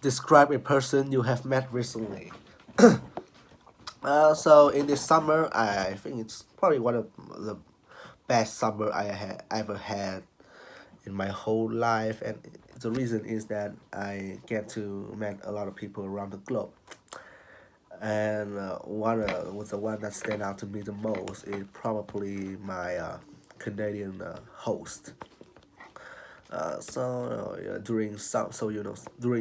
Describe a person you have met recently. So in this summer, I think it's probably one of the best summer I had ever had in my whole life, and the reason is that I get to meet a lot of people around the globe, and one was the one that stand out to me the most is probably my Canadian host. During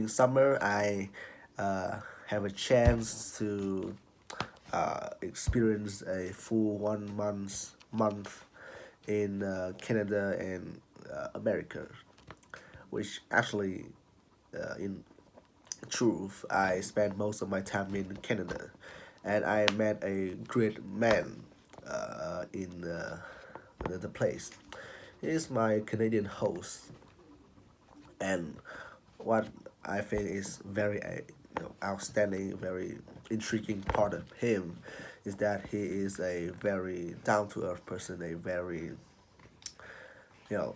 summer I have a chance to experience a full 1 month in Canada and America, which actually in truth I spent most of my time in Canada, and I met a great man in the place. He is my Canadian host, and what I think is very outstanding, very intriguing part of him is that he is a very down to earth person, a very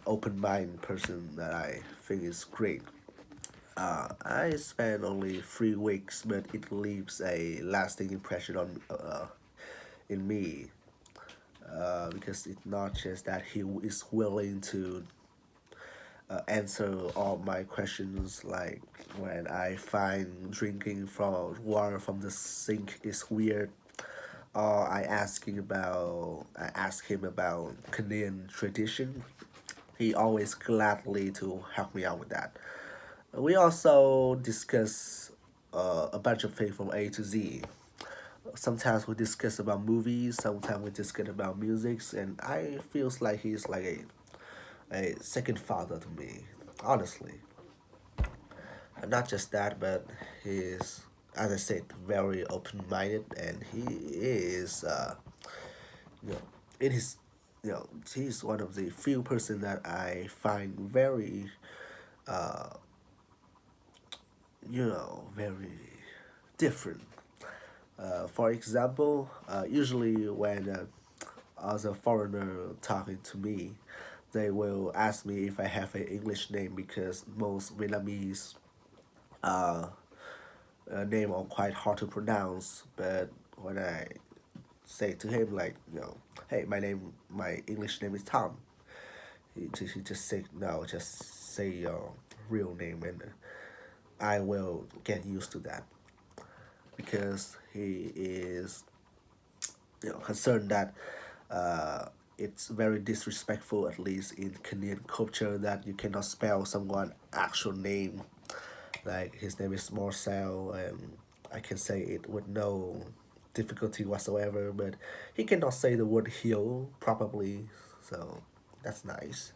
open minded person that I think is great. I spent only 3 weeks, but it leaves a lasting impression on in me because it's not just that he is willing to answer all my questions, like when I find drinking from water from the sink is weird, or I ask him about Canadian tradition. He always gladly to help me out with that. We also discuss a bunch of things from A to Z. Sometimes we discuss about movies, sometimes we discuss about music, and I feels like he's like a second father to me, honestly. And not just that, but he's, as I said, very open minded, and he is, you know, in his, he's one of the few person that I find very, very different. For example, usually when as a foreigner talking to me, they will ask me if I have an English name because most Vietnamese uh, name are quite hard to pronounce. But when I say to him like, hey, my English name is Tom, he just say no, just say your real name, and I will get used to that because he is concerned that it's very disrespectful, at least in Canadian culture, that you cannot spell someone actual name. Like his name is Marcel, and I can say it with no difficulty whatsoever. But he cannot say the word heel properly, so that's nice.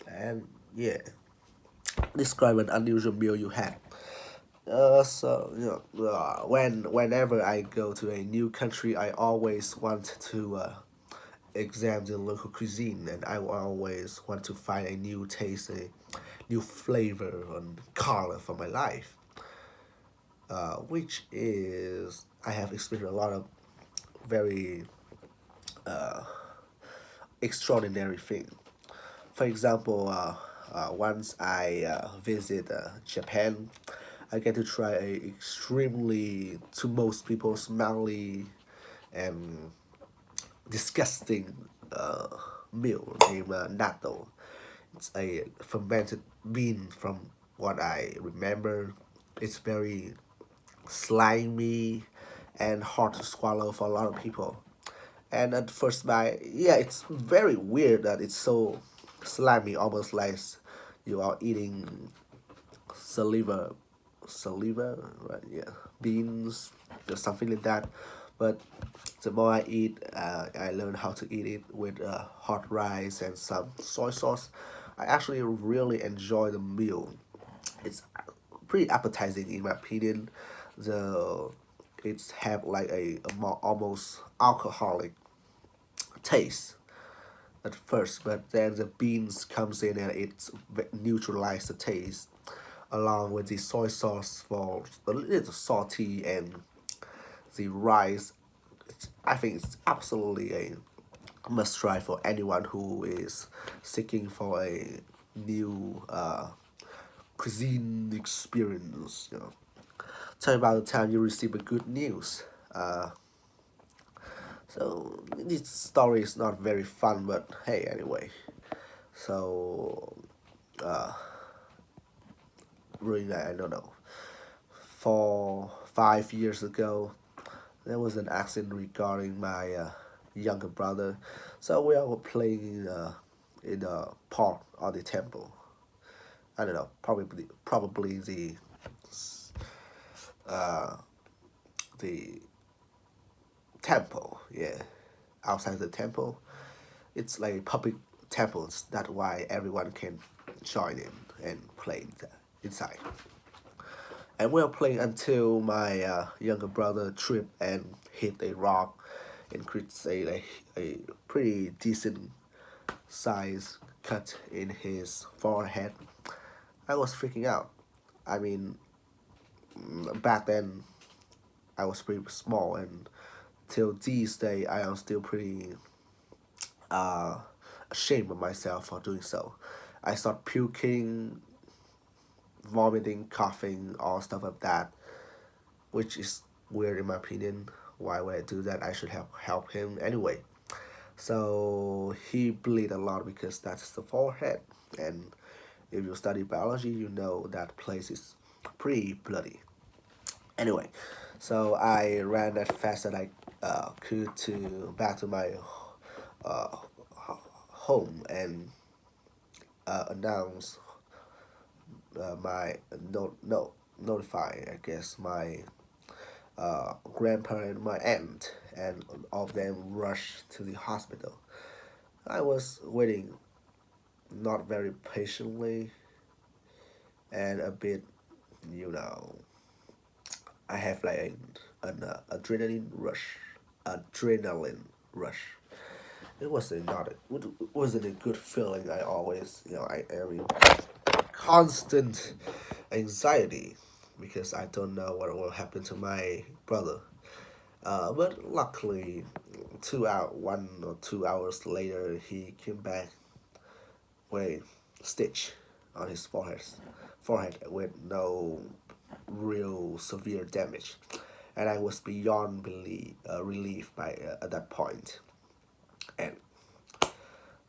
And yeah, describe an unusual meal you had. Whenever I go to a new country, I always want to examine the local cuisine, and I always want to find a new taste, a new flavor and color for my life. Which is I have experienced a lot of very extraordinary things. For example, once I visit Japan, I get to try a extremely, to most people, smelly and disgusting meal named natto. It's a fermented bean from what I remember. It's very slimy and hard to swallow for a lot of people. And at first bite, yeah, it's very weird that it's so slimy, almost like you are eating saliva, saliva, right? Yeah, beans or something like that. But the more I eat, I learn how to eat it with hot rice and some soy sauce. I actually really enjoy the meal. It's pretty appetizing in my opinion. The it's have like a more almost alcoholic taste at first, but then the beans comes in and it neutralize the taste, along with the soy sauce for a little salty and the rice. I think it's absolutely a must try for anyone who is seeking for a new cuisine experience. Tell me about the time you received a good news. So this story is not very fun, but hey, anyway. So, really, I don't know. 5 years ago, there was an accident regarding my younger brother. So we were playing in the park or the temple. I don't know, probably the temple, yeah, outside the temple. It's like public temples. That's why everyone can join in and play inside. And we were playing until my younger brother tripped and hit a rock and creates a pretty decent size cut in his forehead. I was freaking out. I mean, back then I was pretty small, and till these day I am still pretty uh, ashamed of myself for doing so. I start puking, vomiting, coughing, all stuff like that, which is weird in my opinion. Why would I do that? I should help him anyway. So he bleed a lot because that's the forehead, and if you study biology, you know that place is pretty bloody. Anyway, so I ran as fast as I could to back to my uh, home and announce my no notify, I guess, my grandparent, my aunt, and all of them rushed to the hospital. I was waiting not very patiently and a bit, you know, I have like an adrenaline rush, adrenaline rush. It wasn't not a, it wasn't a good feeling. I always, I am in constant anxiety because I don't know what will happen to my brother. But luckily, 1 or 2 hours later, he came back with a stitch on his forehead with no real severe damage, and I was beyond relief by at that point. And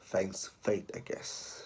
thanks fate, I guess.